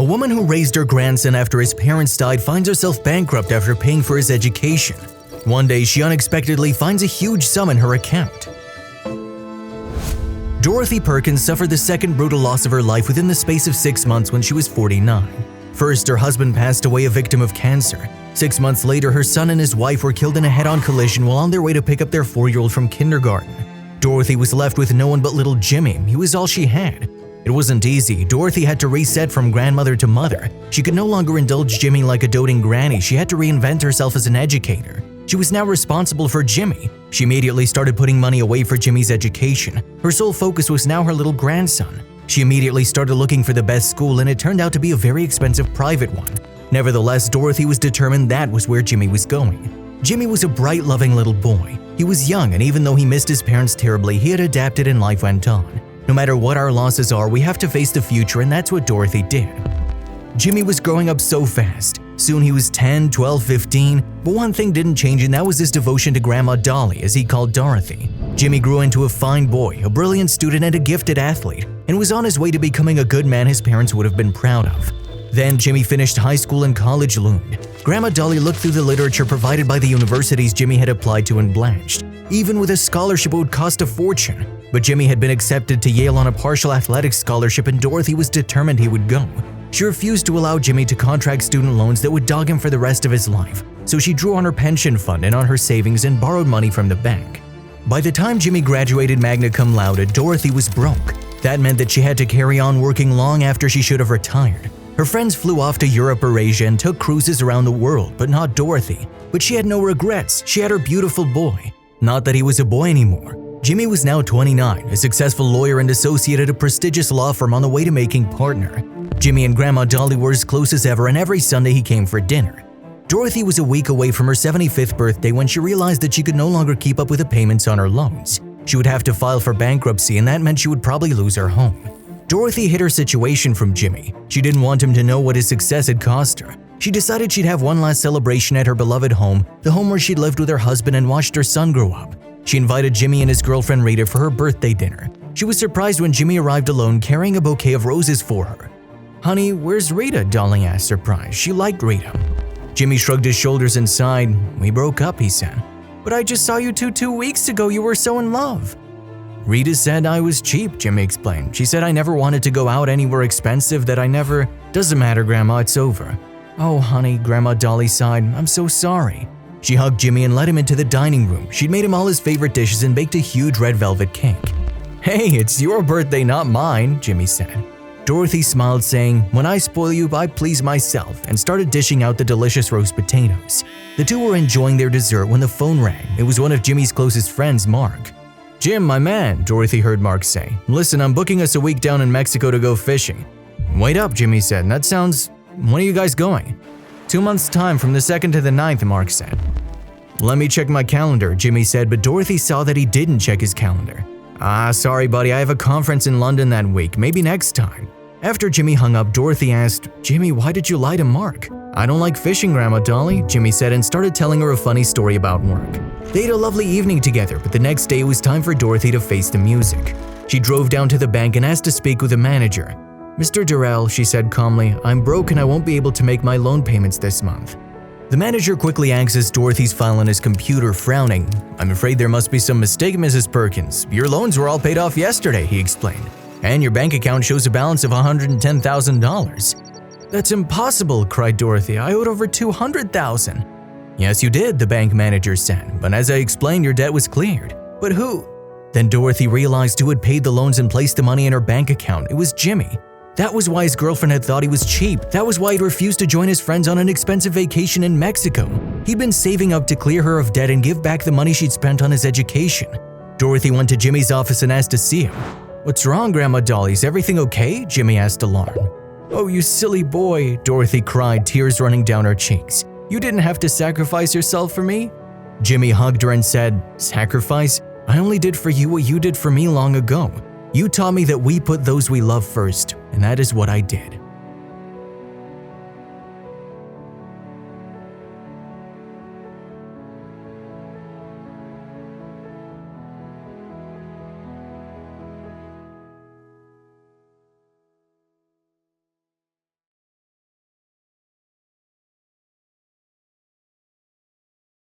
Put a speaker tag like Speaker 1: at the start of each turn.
Speaker 1: A woman who raised her grandson after his parents died finds herself bankrupt after paying for his education. One day, she unexpectedly finds a huge sum in her account. Dorothy Perkins suffered the second brutal loss of her life within the space of 6 months when she was 49. First, her husband passed away a victim of cancer. 6 months later, her son and his wife were killed in a head-on collision while on their way to pick up their 4-year-old from kindergarten. Dorothy was left with no one but little Jimmy. He was all she had. It wasn't easy. Dorothy had to reset from grandmother to mother. She could no longer indulge Jimmy like a doting granny. She had to reinvent herself as an educator. She was now responsible for Jimmy. She immediately started putting money away for Jimmy's education. Her sole focus was now her little grandson. She immediately started looking for the best school, and it turned out to be a very expensive private one. Nevertheless, Dorothy was determined that was where Jimmy was going. Jimmy was a bright, loving little boy. He was young, and even though he missed his parents terribly, he had adapted and life went on. No matter what our losses are, we have to face the future, and that's what Dorothy did. Jimmy was growing up so fast. Soon he was 10, 12, 15, but one thing didn't change, and that was his devotion to Grandma Dolly, as he called Dorothy. Jimmy grew into a fine boy, a brilliant student, and a gifted athlete, and was on his way to becoming a good man his parents would have been proud of. Then Jimmy finished high school and college loomed. Grandma Dolly looked through the literature provided by the universities Jimmy had applied to and blanched. Even with a scholarship, it would cost a fortune. But Jimmy had been accepted to Yale on a partial athletics scholarship, and Dorothy was determined he would go. She refused to allow Jimmy to contract student loans that would dog him for the rest of his life, so she drew on her pension fund and on her savings and borrowed money from the bank. By the time Jimmy graduated magna cum laude, Dorothy was broke. That meant that she had to carry on working long after she should have retired. Her friends flew off to Europe or Asia and took cruises around the world, but not Dorothy. But she had no regrets. She had her beautiful boy. Not that he was a boy anymore. Jimmy was now 29, a successful lawyer and associate at a prestigious law firm on the way to making partner. Jimmy and Grandma Dolly were as close as ever, and every Sunday he came for dinner. Dorothy was a week away from her 75th birthday when she realized that she could no longer keep up with the payments on her loans. She would have to file for bankruptcy, and that meant she would probably lose her home. Dorothy hid her situation from Jimmy. She didn't want him to know what his success had cost her. She decided she'd have one last celebration at her beloved home, the home where she'd lived with her husband and watched her son grow up. She invited Jimmy and his girlfriend Rita for her birthday dinner. She was surprised when Jimmy arrived alone carrying a bouquet of roses for her. "Honey, where's Rita?" Dolly asked, surprised. She liked Rita. Jimmy shrugged his shoulders and sighed. "We broke up," he said. "But I just saw you 2 weeks ago. You were so in love." "Rita said I was cheap," Jimmy explained. "She said I never wanted to go out anywhere expensive, that I never… Doesn't matter, Grandma, it's over." "Oh, honey," Grandma Dolly sighed. "I'm so sorry." She hugged Jimmy and led him into the dining room. She'd made him all his favorite dishes and baked a huge red velvet cake. "Hey, it's your birthday, not mine," Jimmy said. Dorothy smiled, saying, "When I spoil you, I please myself," and started dishing out the delicious roast potatoes. The two were enjoying their dessert when the phone rang. It was one of Jimmy's closest friends, Mark. "Jim, my man," Dorothy heard Mark say. "Listen, I'm booking us a week down in Mexico to go fishing." "Wait up," Jimmy said. "That sounds… When are you guys going?" 2 months' time, from the 2nd to the 9th, Mark said. "Let me check my calendar," Jimmy said, but Dorothy saw that he didn't check his calendar. Sorry buddy, I have a conference in London that week, maybe next time." After Jimmy hung up, Dorothy asked, "Jimmy, why did you lie to Mark?" "I don't like fishing, Grandma Dolly," Jimmy said, and started telling her a funny story about work. They had a lovely evening together, but the next day it was time for Dorothy to face the music. She drove down to the bank and asked to speak with the manager. "Mr. Durrell," she said calmly, "I'm broke and I won't be able to make my loan payments this month." The manager quickly accessed Dorothy's file on his computer, frowning. "I'm afraid there must be some mistake, Mrs. Perkins. Your loans were all paid off yesterday," he explained. "And your bank account shows a balance of $110,000. "That's impossible," cried Dorothy. "I owed over $200,000. "Yes, you did," the bank manager said. "But as I explained, your debt was cleared." "But who?" Then Dorothy realized who had paid the loans and placed the money in her bank account. It was Jimmy. That was why his girlfriend had thought he was cheap. That was why he'd refused to join his friends on an expensive vacation in Mexico. He'd been saving up to clear her of debt and give back the money she'd spent on his education. Dorothy went to Jimmy's office and asked to see him. "What's wrong, Grandma Dolly? Is everything okay?" Jimmy asked, alarmed. "Oh, you silly boy," Dorothy cried, tears running down her cheeks. "You didn't have to sacrifice yourself for me." Jimmy hugged her and said, "Sacrifice? I only did for you what you did for me long ago. You taught me that we put those we love first, and that is what I did."